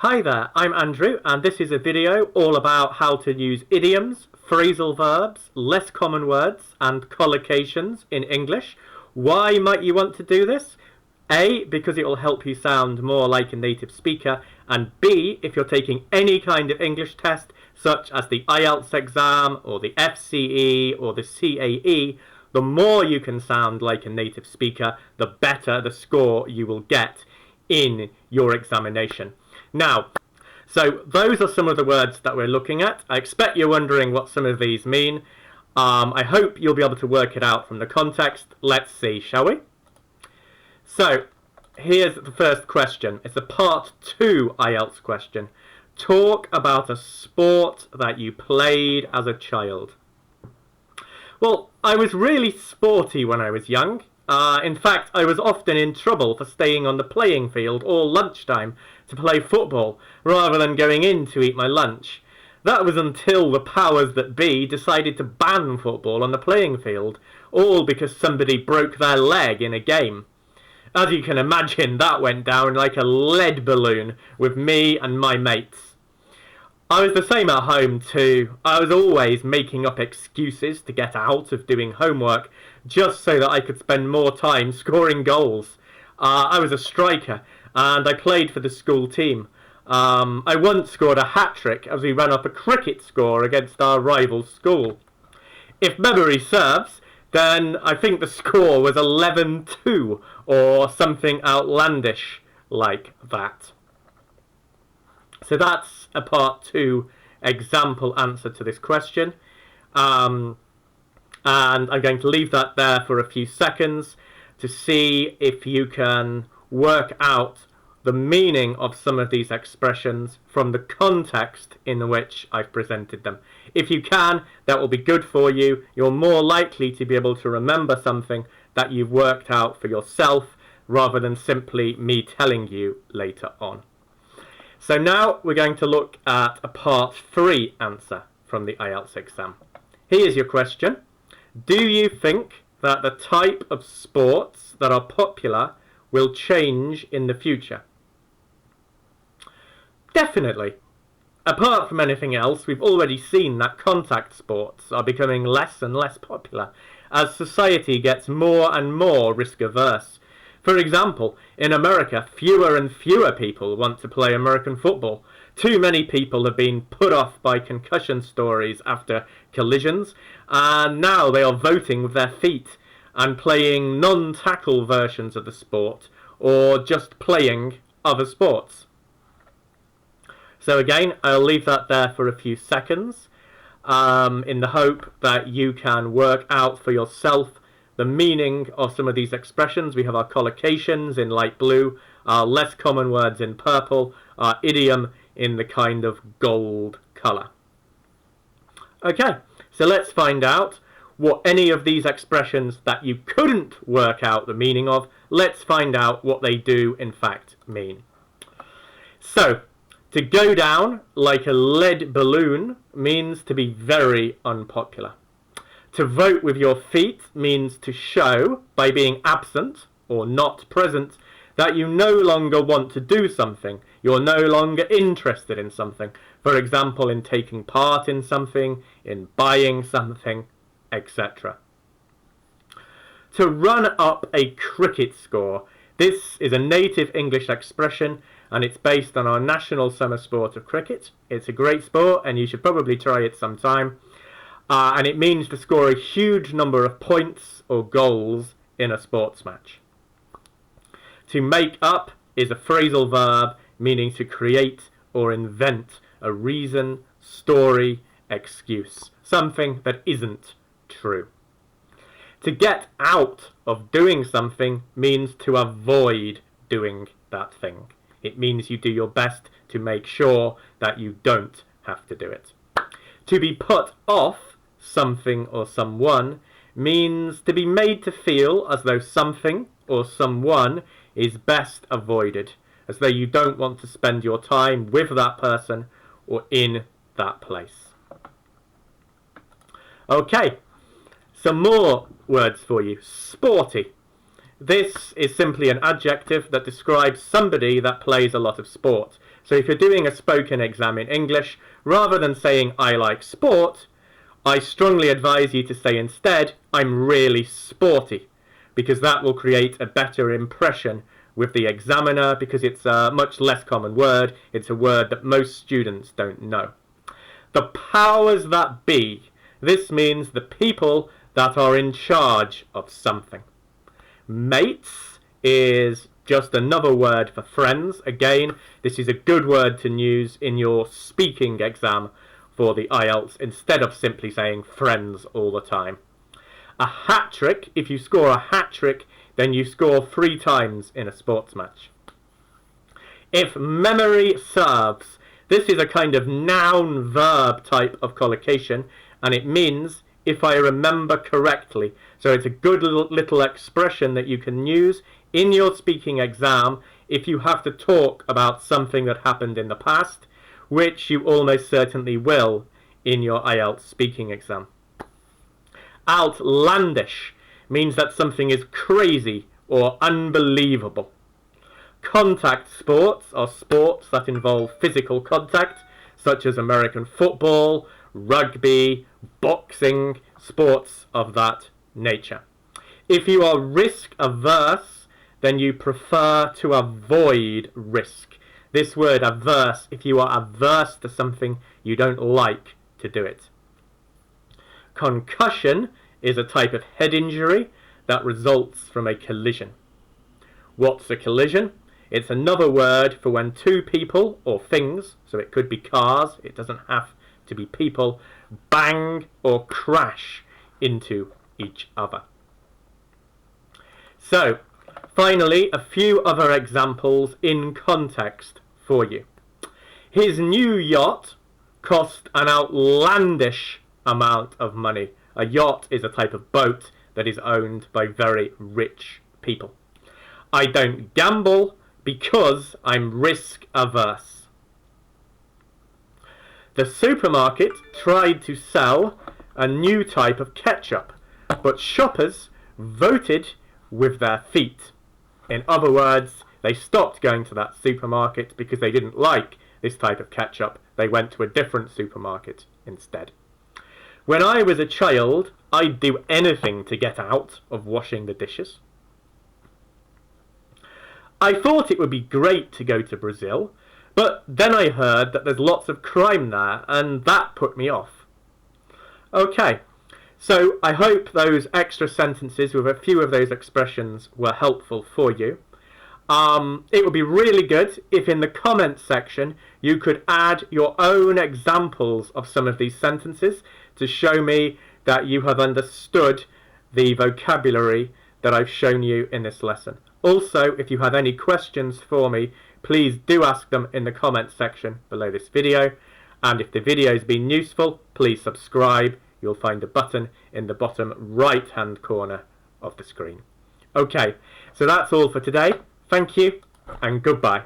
Hi there, I'm Andrew, and this is a video all about how to use idioms, phrasal verbs, less common words, and collocations in English. Why might you want to do this? A, because it will help you sound more like a native speaker, and B, if you're taking any kind of English test, such as the IELTS exam, or the FCE, or the CAE, the more you can sound like a native speaker, the better the score you will get in your examination. Now, so those are some of the words that we're looking at. I expect you're wondering what some of these mean. I hope you'll be able to work it out from the context. Let's see, shall we? So, here's the first question. It's a part 2 IELTS question. Talk about a sport that you played as a child. Well, I was really sporty when I was young. In fact, I was often in trouble for staying on the playing field all lunchtime to play football rather than going in to eat my lunch. That was until the powers that be decided to ban football on the playing field, all because somebody broke their leg in a game. As you can imagine, that went down like a lead balloon with me and my mates. I was the same at home too. I was always making up excuses to get out of doing homework just so that I could spend more time scoring goals. I was a striker and I played for the school team. I once scored a hat-trick as we ran up a cricket score against our rival school. If memory serves, then I think the score was 11-2 or something outlandish like that. So that's a part 2 example answer to this question. And I'm going to leave that there for a few seconds to see if you can work out the meaning of some of these expressions from the context in which I've presented them. If you can, that will be good for you. You're more likely to be able to remember something that you've worked out for yourself rather than simply me telling you later on. So now we're going to look at a part 3 answer from the IELTS exam. Here's your question. Do you think that the type of sports that are popular will change in the future? Definitely. Apart from anything else, we've already seen that contact sports are becoming less and less popular as society gets more and more risk averse. For example, in America, fewer and fewer people want to play American football. Too many people have been put off by concussion stories after collisions, and now they are voting with their feet and playing non-tackle versions of the sport, or just playing other sports. So again, I'll leave that there for a few seconds, in the hope that you can work out for yourself the meaning of some of these expressions. We have our collocations in light blue, our less common words in purple, our idiom in the kind of gold colour. Okay, so let's find out what any of these expressions that you couldn't work out the meaning of, let's find out what they do in fact mean. So, to go down like a lead balloon means to be very unpopular. To vote with your feet means to show, by being absent or not present, that you no longer want to do something. You're no longer interested in something. For example, in taking part in something, in buying something, etc. To run up a cricket score. This is a native English expression and it's based on our national summer sport of cricket. It's a great sport and you should probably try it sometime. And it means to score a huge number of points or goals in a sports match. To make up is a phrasal verb meaning to create or invent a reason, story, excuse, something that isn't true. To get out of doing something means to avoid doing that thing. It means you do your best to make sure that you don't have to do it. To be put off something or someone means to be made to feel as though something or someone is best avoided, as though you don't want to spend your time with that person or in that place. Okay, some more words for you. Sporty. This is simply an adjective that describes somebody that plays a lot of sport. So if you're doing a spoken exam in English, rather than saying I like sport, I strongly advise you to say instead, I'm really sporty, because that will create a better impression with the examiner, because it's a much less common word. It's a word that most students don't know. The powers that be. This means the people that are in charge of something. Mates is just another word for friends. Again, this is a good word to use in your speaking exam for the IELTS instead of simply saying friends all the time. A hat trick, if you score a hat trick, then you score 3 times in a sports match. If memory serves, this is a kind of noun-verb type of collocation, and it means if I remember correctly. So it's a good little expression that you can use in your speaking exam if you have to talk about something that happened in the past, which you almost certainly will in your IELTS speaking exam. Outlandish means that something is crazy or unbelievable. Contact sports are sports that involve physical contact, such as American football, rugby, boxing, sports of that nature. If you are risk averse, then you prefer to avoid risk. This word averse, if you are averse to something, you don't like to do it. Concussion is a type of head injury that results from a collision. What's a collision? It's another word for when 2 people or things, so it could be cars, it doesn't have to be people, bang or crash into each other. So, finally, a few other examples in context for you. His new yacht cost an outlandish amount of money. A yacht is a type of boat that is owned by very rich people. I don't gamble because I'm risk averse. The supermarket tried to sell a new type of ketchup, but shoppers voted with their feet. In other words, they stopped going to that supermarket because they didn't like this type of ketchup. They went to a different supermarket instead. When I was a child, I'd do anything to get out of washing the dishes. I thought it would be great to go to Brazil, but then I heard that there's lots of crime there, and that put me off. Okay, so I hope those extra sentences with a few of those expressions were helpful for you. It would be really good if in the comments section you could add your own examples of some of these sentences to show me that you have understood the vocabulary that I've shown you in this lesson. Also, if you have any questions for me, please do ask them in the comments section below this video. And if the video has been useful, please subscribe. You'll find a button in the bottom right hand corner of the screen. Okay, so that's all for today. Thank you and goodbye.